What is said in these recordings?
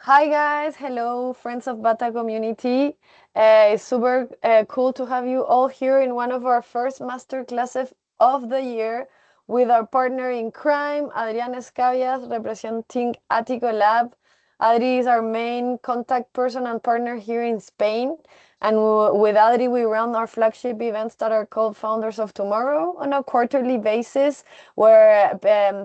Hi guys, hello friends of Bata community. It's super cool to have you all here in one of our first master classes of the year with our partner in crime, Adrian Escabias, representing Atico Lab. Adri is our main contact person and partner here in Spain. And with Adri, we run our flagship events that are called Founders of Tomorrow on a quarterly basis, where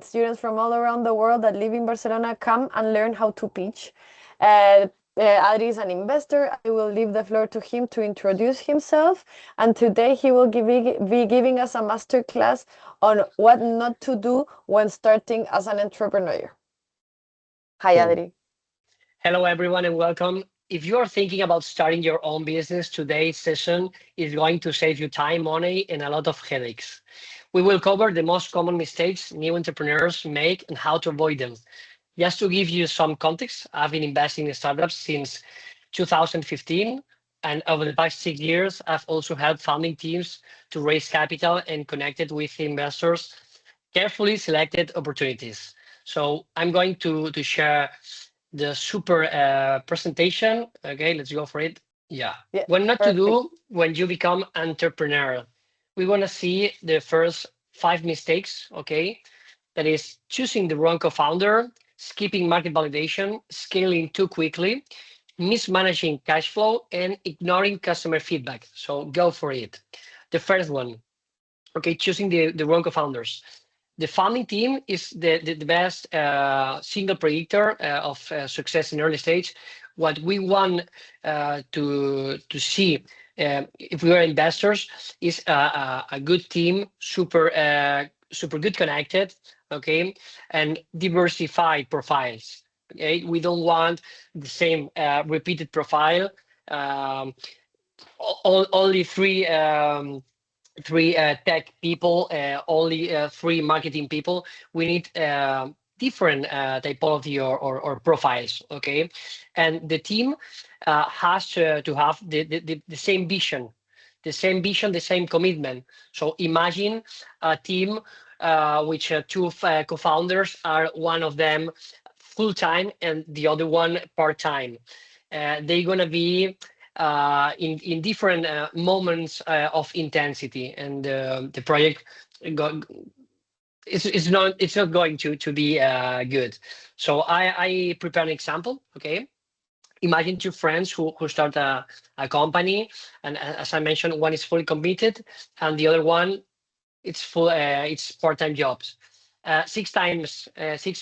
students from all around the world that live in Barcelona come and learn how to pitch. Adri is an investor. I will leave the floor to him to introduce himself. And today he will be giving us a master class on what not to do when starting as an entrepreneur. Hi, Cool. Adri. Hello, everyone, and welcome. If you are thinking about starting your own business, today's session is going to save you time, money, and a lot of headaches. We will cover the most common mistakes new entrepreneurs make and how to avoid them. Just to give you some context, I've been investing in startups since 2015, and over the past 6 years, I've also helped founding teams to raise capital and connected with investors, carefully selected opportunities. So I'm going to share the super presentation. Okay, let's go for it. Yeah. Yeah, What not to perfect. do when you become entrepreneur. We want to see the first five mistakes. Okay, that is choosing the wrong co-founder, skipping market validation, scaling too quickly, mismanaging cash flow, and ignoring customer feedback. So go for it. The first one, okay, choosing the wrong co-founders. The founding team is the best single predictor of success in early stage. What we want to see if we are investors is a good team, super good connected, okay, and diversified profiles. Okay, we don't want the same repeated profile. Um, Only three tech people, only three marketing people. We need different typology or profiles, okay? And the team has to have the same vision, the same commitment. So imagine a team which two co-founders are one of them full-time and the other one part-time. They're gonna be in different moments of intensity, and the project go, it's not going to be good. So I prepare an example. Okay, imagine two friends who start a company, and as I mentioned, one is fully committed, and the other one it's part-time jobs. 6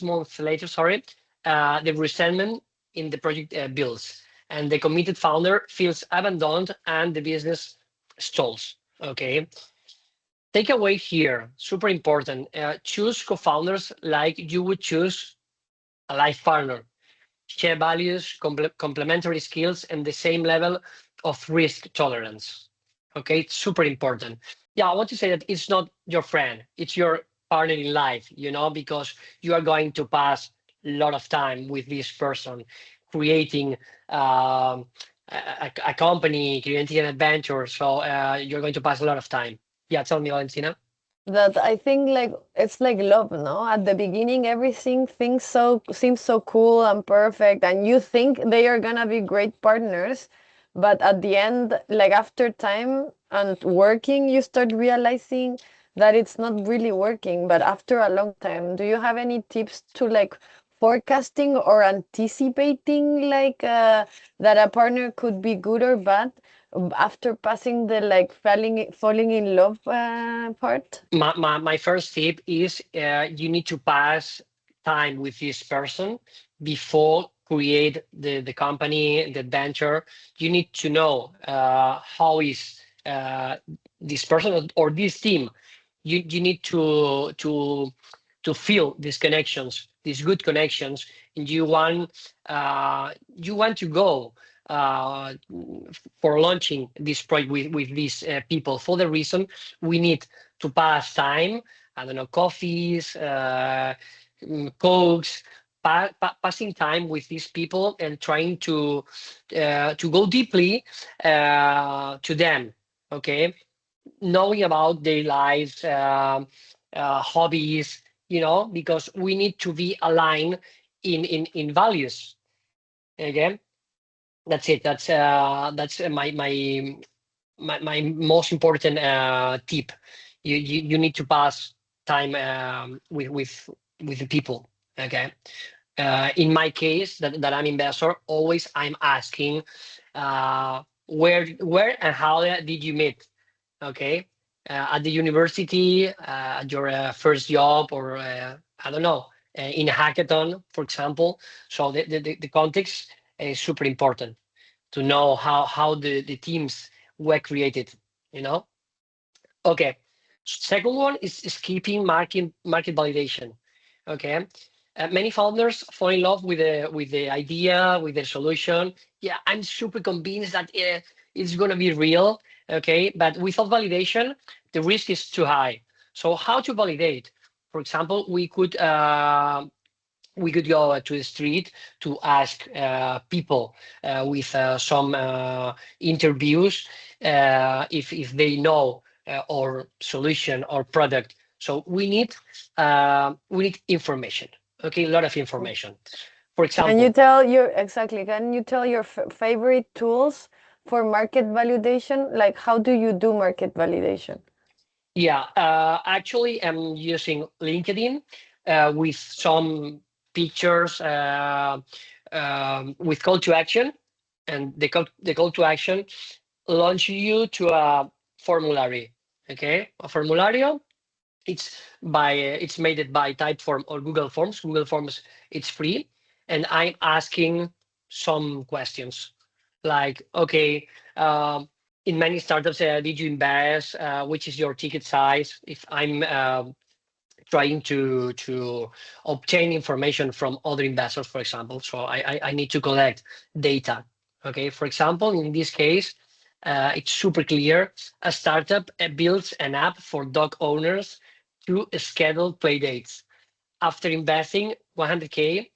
months later, sorry, the resentment in the project builds, and the committed founder feels abandoned, and the business stalls. Okay, takeaway here, super important. Choose co-founders like you would choose a life partner. Share values, complementary skills, and the same level of risk tolerance. Okay, it's super important. Yeah, I want to say that it's not your friend, it's your partner in life, because you are going to pass a lot of time with this person, creating a company, creating an adventure. So you're going to pass a lot of time. Yeah, tell me, Valentina. That I think like it's like love, no? At the beginning, everything things so seems so cool and perfect, and you think they are gonna be great partners, but at the end, like after time and working, you start realizing that it's not really working. But after a long time, do you have any tips to like forecasting or anticipating like that a partner could be good or bad? After passing the like falling in love part. My first tip is you need to pass time with this person before create the company, the adventure. You need to know how is this person or this team. You need to feel these connections, these good connections, and you want to go uh, for launching this project with these people. For the reason we need to pass time. I don't know, coffees, cokes, passing time with these people and trying to go deeply to them. Okay, knowing about their lives, hobbies, because we need to be aligned in values. Again, that's it. That's my most important tip. You need to pass time with the people. Okay. In my case, that I'm investor, always I'm asking, where and how did you meet? Okay, at the university, at your first job, or I don't know, in a hackathon, for example. So the context is super important to know how the teams were created. You know. Okay. Second one is keeping market validation. Okay. Many founders fall in love with the idea, with the solution. Yeah, I'm super convinced that it's gonna be real. Okay, but without validation, the risk is too high. So how to validate? For example, we could go to the street to ask people with some interviews if they know our solution or product. So we need information. Okay, a lot of information. For Can you example, tell your exactly? Can you tell your favorite tools for market validation? Like, how do you do market validation? yeah, actually, I'm using LinkedIn with some pictures with call to action, and the call to action launch you to a formulary. Okay, a formulario. It's made it by Typeform or Google Forms. Google Forms, it's free, and I'm asking some questions like, okay, in many startups, did you invest? Which is your ticket size? If I'm trying to obtain information from other investors, for example. So I need to collect data. Okay, for example, in this case, it's super clear. A startup builds an app for dog owners to schedule play dates. After investing 100K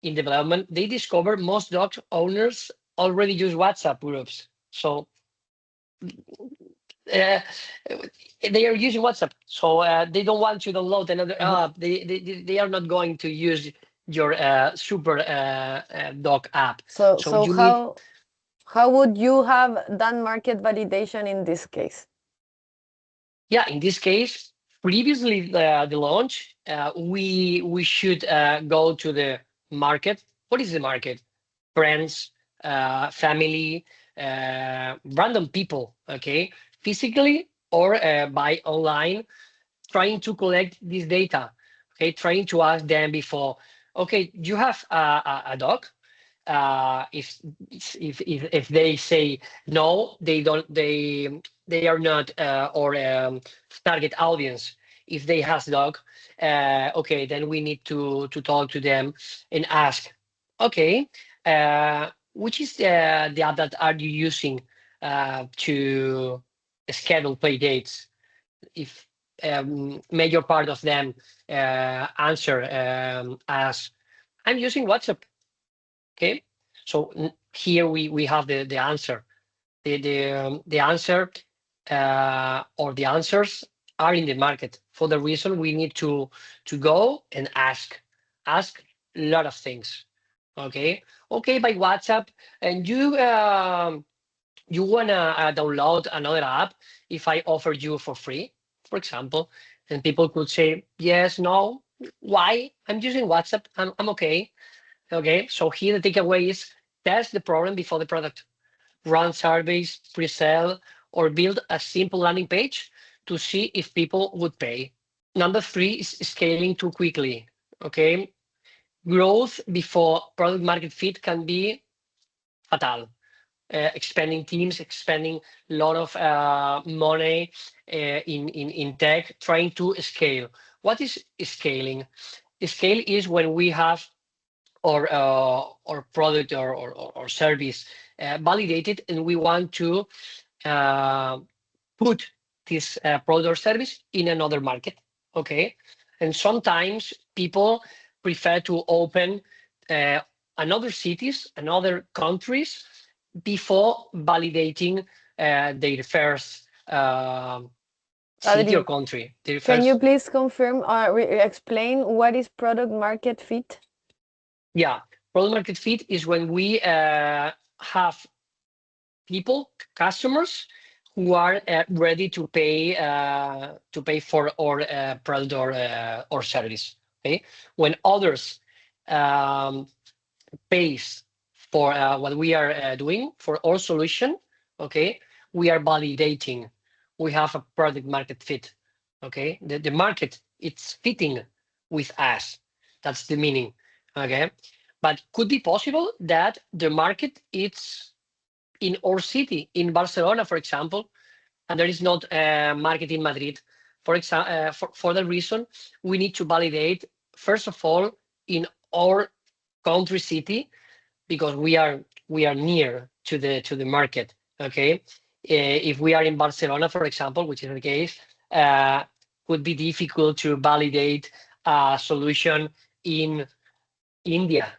in development, they discover most dog owners already use WhatsApp groups. So uh, they are using WhatsApp, so they don't want to download another Mhm. app. They are not going to use your super doc app. So, So so you need, how would you have done market validation in this case? yeah, in this case, previously the launch, we should go to the market. What is the market? Friends, family, random people. Okay, physically or by online, trying to collect this data, okay, trying to ask them before, okay, you have a dog. If, if they say no, they don't, they are not or target audience. If they has dog, okay, then we need to talk to them and ask, okay, which is the app that are you using to schedule play dates? If major part of them answer as I'm using WhatsApp. Okay, so here we have the answer. The answer or the answers are in the market. For the reason we need to go and ask a lot of things. Okay, okay, by WhatsApp, and you wanna download another app if I offer you for free, for example, and people could say yes, no, why? I'm using WhatsApp. I'm okay. Okay, so here the takeaway is test the problem before the product, run surveys, pre-sell, or build a simple landing page to see if people would pay. Number three is scaling too quickly. Okay, growth before product market fit can be fatal. Expanding teams, expanding a lot of money in tech, trying to scale. What is scaling? Scale is when we have our product or service validated, and we want to uh, put this product or service in another market. Okay, and sometimes people prefer to open uh, another cities, another countries before validating their first city or Adri, country. Their can you first, please confirm or explain what is product market fit? yeah. Product market fit is when we have people, customers, who are ready to pay for our product or service. Okay, when others um, pays for what we are doing for our solution, okay, we are validating. We have a product market fit. Okay, the market it's fitting with us. That's the meaning. Okay, but could be possible that the market it's in our city, in Barcelona, for example, and there is not a market in Madrid. For example, for that reason, we need to validate first of all in our country city because we are near to the market. Okay, if we are in Barcelona, for example, which is the case, uh, would be difficult to validate a solution in India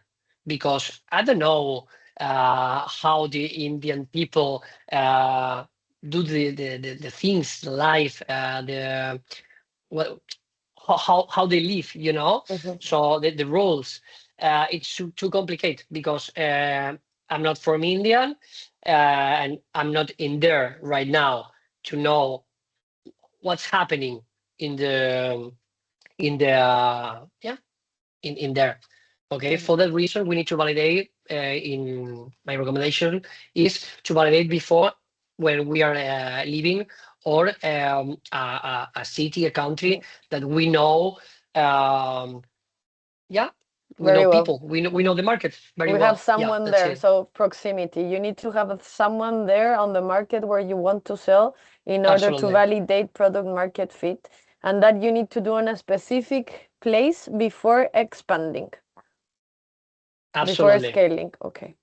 because I don't know how the Indian people do the things, the life, the well, how they live, you know. Mhm. So the rules, it's too complicated because I'm not from India and I'm not in there right now to know what's happening in the yeah in there. Okay, Mhm. for that reason, we need to validate. In my recommendation is to validate before when we are leaving or a city, a country that we know. Um, yeah, we know Very well. people. We know the market very We have well. Yeah, someone that's there, it. so proximity. You need to have someone there on the market where you want to sell in order to Absolutely, validate product market fit, and that you need to do on a specific place before expanding, before absolutely. scaling. Okay.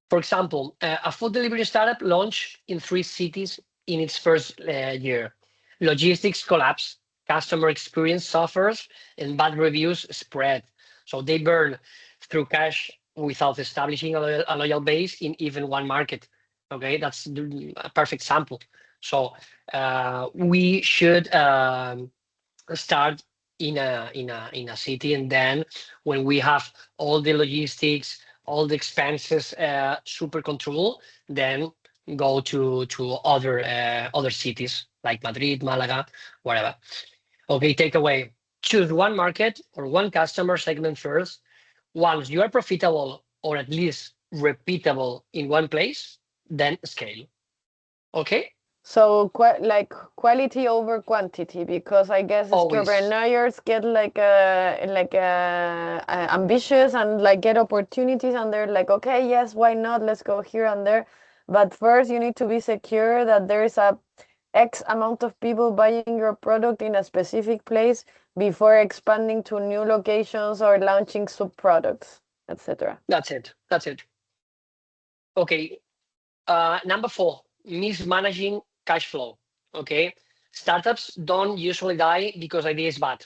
For example, a food delivery startup launched in 3 cities in its first year. Logistics collapse, customer experience suffers, and bad reviews spread. So they burn through cash without establishing a loyal base in even one market. Okay, that's a perfect sample. So we should start in a city, and then when we have all the logistics, all the expenses super control, then go to other cities like Madrid, Malaga, whatever. Okay, takeaway: choose one market or one customer segment first. Once you are profitable or at least repeatable in one place, then scale. Okay, So like quality over quantity, because I guess always. entrepreneurs get ambitious and like get opportunities, and they're like, okay, yes, why not? Let's go here and there. But first, you need to be secure that there is a X amount of people buying your product in a specific place before expanding to new locations or launching sub products, etc. That's it. That's it. Okay, number four, mismanaging cash flow. Okay, startups don't usually die because idea is bad.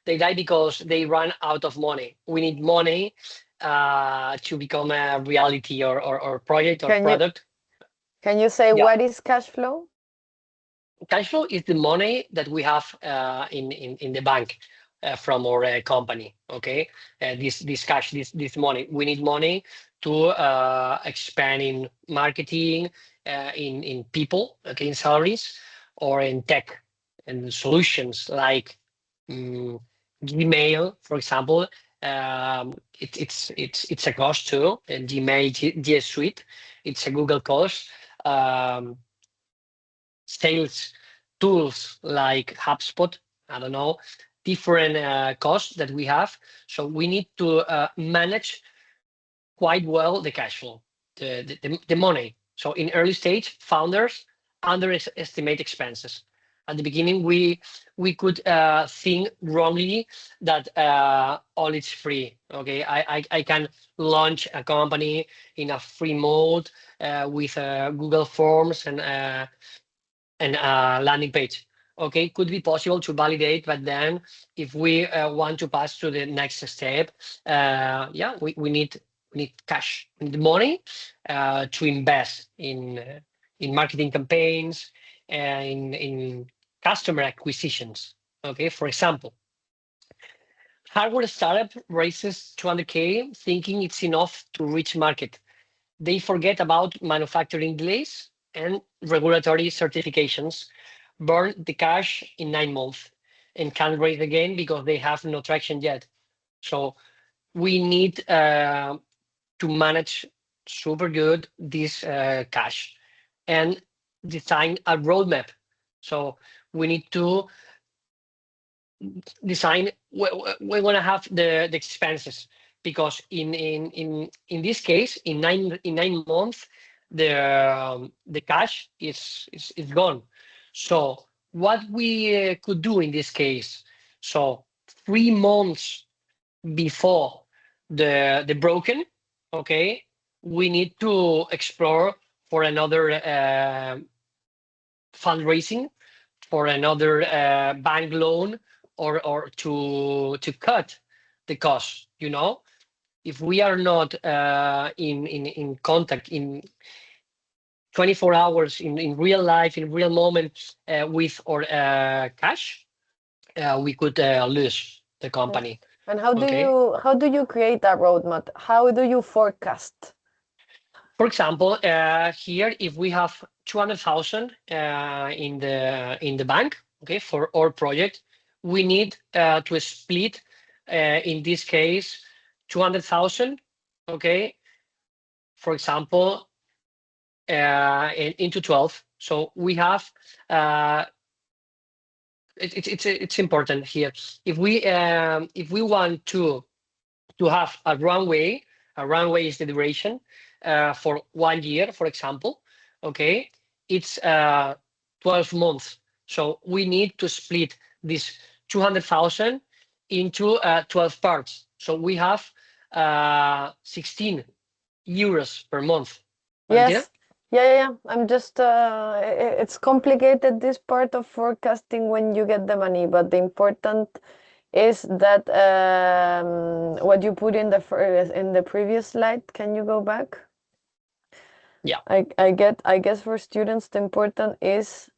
They die because they run out of money. We need money to become a reality or project or Can you product. can you say Yeah, what is cash flow? cash flow is the money that we have in the bank from our company. Okay, this cash, this money. We need money to expand in marketing, in people, okay, in salaries, or in tech and solutions like um, Gmail, for example. It's a cost too. And Gmail, G Suite, it's a Google cost. Um, Sales tools like HubSpot, I don't know, different costs that we have. So we need to manage quite well the cash flow, the money. So in early stage, founders underestimate expenses. At the beginning, we could think wrongly that all is free. Okay, I can launch a company in a free mode with Google Forms and landing page. Okay, could be possible to validate, but then if we want to pass to the next step, yeah, we need cash, we need money to invest in marketing campaigns, in customer acquisitions. Okay, for example, Hardware startup raises 200K thinking it's enough to reach market. They forget about manufacturing delays and regulatory certifications, burn the cash in 9 months, and can't raise again because they have no traction yet. So we need to manage super good this cash and design a roadmap. So we need to design we want to have the expenses because in this case in 9 months the cash is gone. So what we could do in this case, so 3 months before the broken, okay, we need to explore for another fundraising, for another bank loan, or to cut the cost. If we are not in contact in 24 hours in real life, in real moment with our cash, we could lose the Yeah. company. And how do Okay. you create a roadmap? How do you forecast? For example, here, if we have 200,000 in the bank, okay, for our project, we need to split, in this case, 200,000, okay, for example, into 12. So we have, uh, it's important here. If we want to have a runway is the duration for 1 year, for example, okay, it's 12 months. So we need to split this 200,000 into 12 parts. So we have 16 euros per month. Valentina? Yes. Yeah, yeah, yeah. I'm just it's complicated this part of forecasting when you get the money, but the important is that what you put in the previous slide. Can you go back? Yeah. I guess for students the important is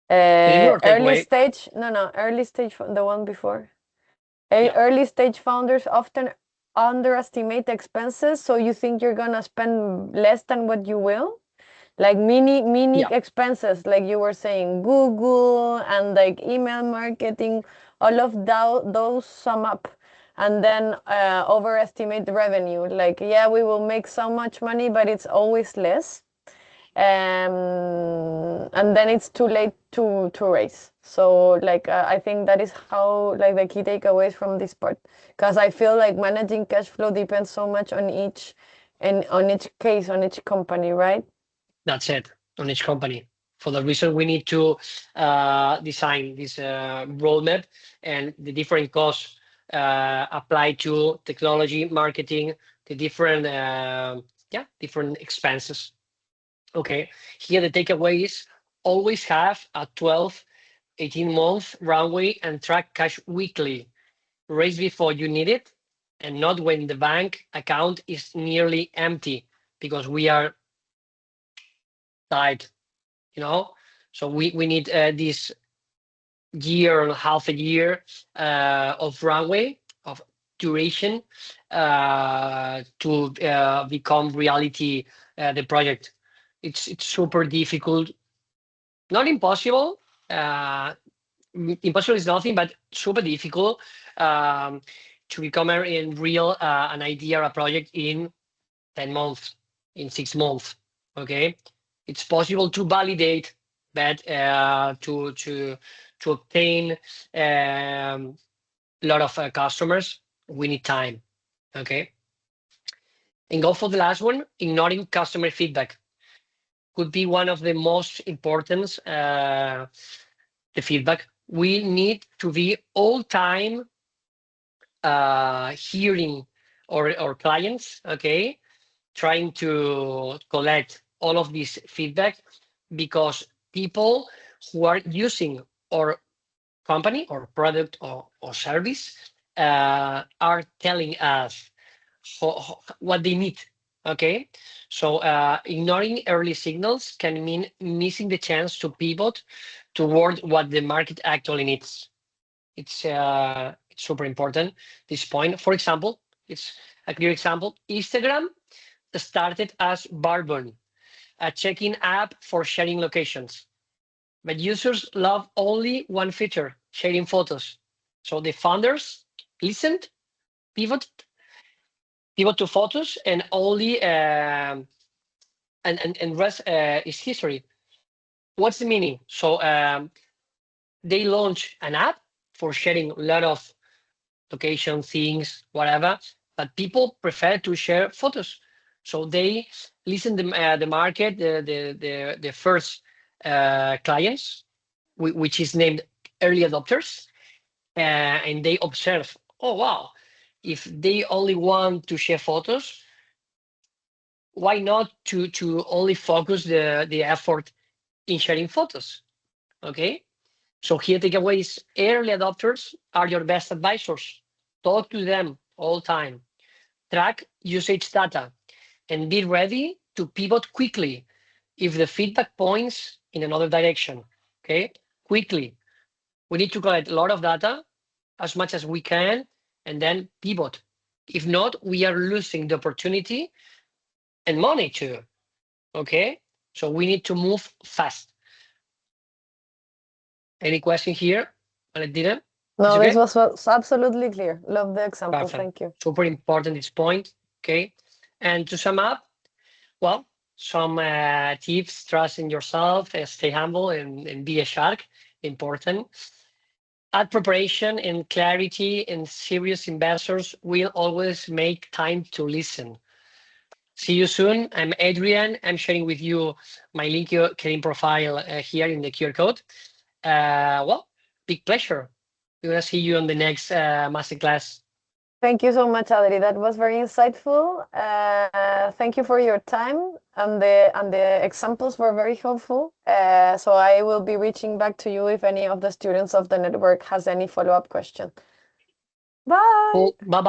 The Müller early takeaway. stage. No, no, early stage. The one before. Yeah. Early stage founders often underestimate expenses, so you think you're gonna spend less than what you will. Like mini Yeah. expenses, like you were saying, Google and like email marketing, all of those sum up, and then overestimate the revenue. Like, yeah, we will make so much money, but it's always less. And then it's too late to raise. So like I think that is how like the key takeaways from this part, because I feel like managing cash flow depends so much on each and on each case, on each company, right? That's it on each company. For the reason we need to design this roadmap and the different costs applied to technology, marketing, the different different expenses. Okay, here the takeaway is always have a 12, 18-month runway and track cash weekly. Raise before you need it and not when the bank account is nearly empty because we are tight, you know. So we need this year and half a year of runway of duration to become reality the project. It's super difficult, not impossible. uh, Impossible is nothing, but super difficult um, to become in real an idea or a project in 10 months, in 6 months. Okay, it's possible to validate, but to obtain a lot of customers, we need time. Okay, and go for the last one. Ignoring customer feedback could be one of the most important. The feedback we need to be all time hearing our clients. Okay, trying to collect all of this feedback because people who are using our company or product or service are telling us what they need. Okay, so ignoring early signals can mean missing the chance to pivot toward what the market actually needs. It's Super important, this point. For example, it's a clear example. Instagram started as Barbon, a check-in app for sharing locations. But users love only one feature, sharing photos. So the founders listened, pivoted, pivot to photos, and only and rest is history. What's the meaning? So they launch an app for sharing a lot of location things, whatever, but people prefer to share photos. So they listen the market, the first clients, which is named early adopters, and they observe, oh wow, if they only want to share photos, why not to only focus the effort in sharing photos? Okay. So here takeaway is early adopters are your best advisors. Talk to them all time. Track usage data and be ready to pivot quickly if the feedback points in another direction. Okay, quickly. We need to collect a lot of data as much as we can and then pivot. If not, we are losing the opportunity and money too. Okay, so we need to move fast. Any question here, Valentina? Is No, this okay? was absolutely clear. Love the example. Perfect. Thank you. Super important this point. Okay. And to sum up, well, some tips: trust in yourself, stay humble, and be a shark. Important. Add preparation and clarity, and serious investors will always make time to listen. See you soon. I'm Adrian. I'm sharing with you my LinkedIn profile here in the QR code. Well, big pleasure. We're gonna see you on the next masterclass. Thank you so much, Adri. That was very insightful. Thank you for your time, and the examples were very helpful. So I will be reaching back to you if any of the students of the network has any follow-up question. Bye. Cool. Bye bye.